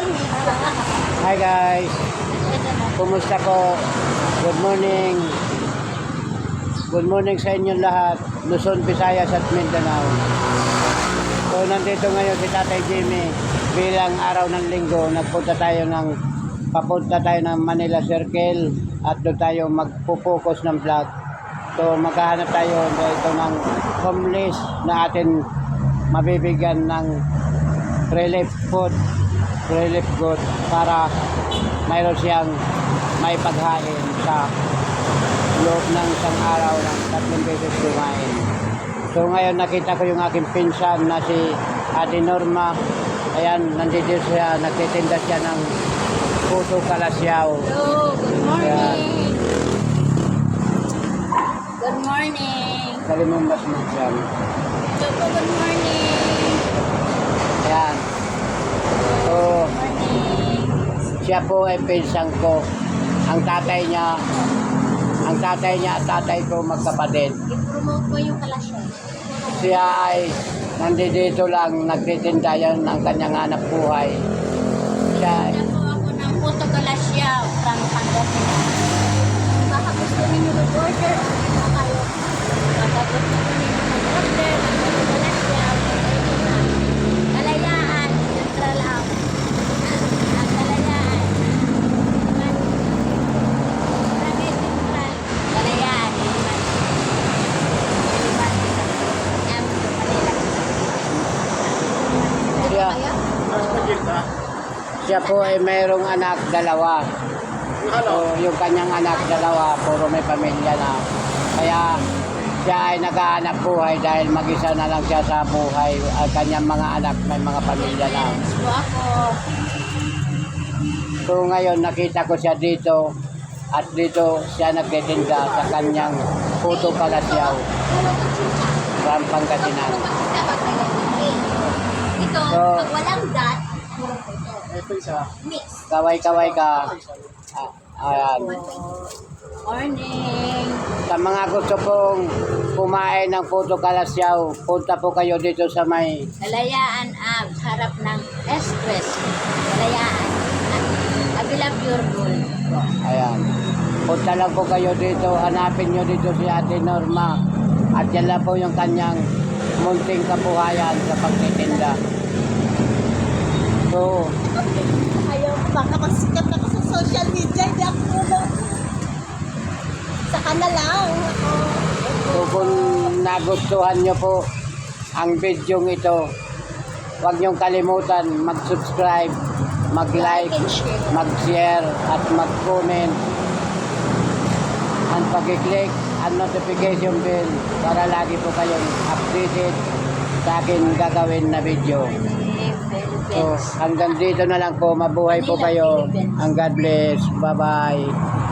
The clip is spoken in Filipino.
Hi guys, kumusta po? Good morning. Good morning sa inyong lahat, Luzon, Visayas at Mindanao. So nandito ngayon si Tatay Jimmy bilang araw ng linggo. Papunta tayo ng Manila Circle at doon tayo magpo-focus ng vlog. So maghahanap tayo dito ng homeless na atin mabibigyan ng relief food, relief good para mayroon siyang may paghain sa loob ng isang araw ng 3 beses kumain. So ngayon nakita ko yung aking pinsan na si Ate Norma. Ayan, nandito siya, nagtitinda siya ng puso kalasyaw. Hello, good morning. Ayan. Good morning. Kalimumbas mo siya. Hello po, good morning. Ayan. So, Good morning. siya po ay pinsan ko. Ang tatay niya at tatay ko magkapatid. I-promote mo yung kalasya. Siya ay nandito lang, nagtitinda yan ng kanyang hanap buhay. Siya ay Kaya po ako ng puto kalasya from Pangasinan. Baka gusto ninyo mag-order, ano kayo? Baka gusto ninyo mag-order ng puto kalasya, pwede na. Kalayaan, Central Out. Ang Kalayaan. Marami Central. Kalayaan. siya po ay mayroong anak dalawa. So, yung kanyang anak dalawa, puro may pamilya na. Kaya siya ay naghahanap buhay dahil mag-isa na lang siya sa buhay. Ang kanyang mga anak may mga pamilya na. So ako, So ngayon nakita ko siya dito at dito siya nagtitinda sa kanyang puto kalasyaw from Pangasinan. ito, So, pag walang dot, puro puto. Ito isa. Mix. Kaway-kaway ka. Ayan. Morning. Sa mga gusto pong kumain ng puto kalasyaw, punta po kayo dito sa may Kalayaan Abs, harap ng Express. Kalayaan. Avila Pure Gold. ayan. Punta lang po kayo dito, hanapin nyo dito si Ate Norma. At yan lang po yung kanyang munting kabuhayan sa pagtitinda. So, Ayaw, baka magsikat ako sa social media, hindi ako tulong. Saka na lang ako. so kung nagustuhan nyo po ang video ito, huwag nyong kalimutan mag-subscribe, mag-like, And share. mag-share at mag-comment. Ang pag-click ang notification bell para lagi po kayong updated sa akin gagawin na video. So, hanggang dito na lang po. Mabuhay po kayo. Ang God bless. Bye-bye.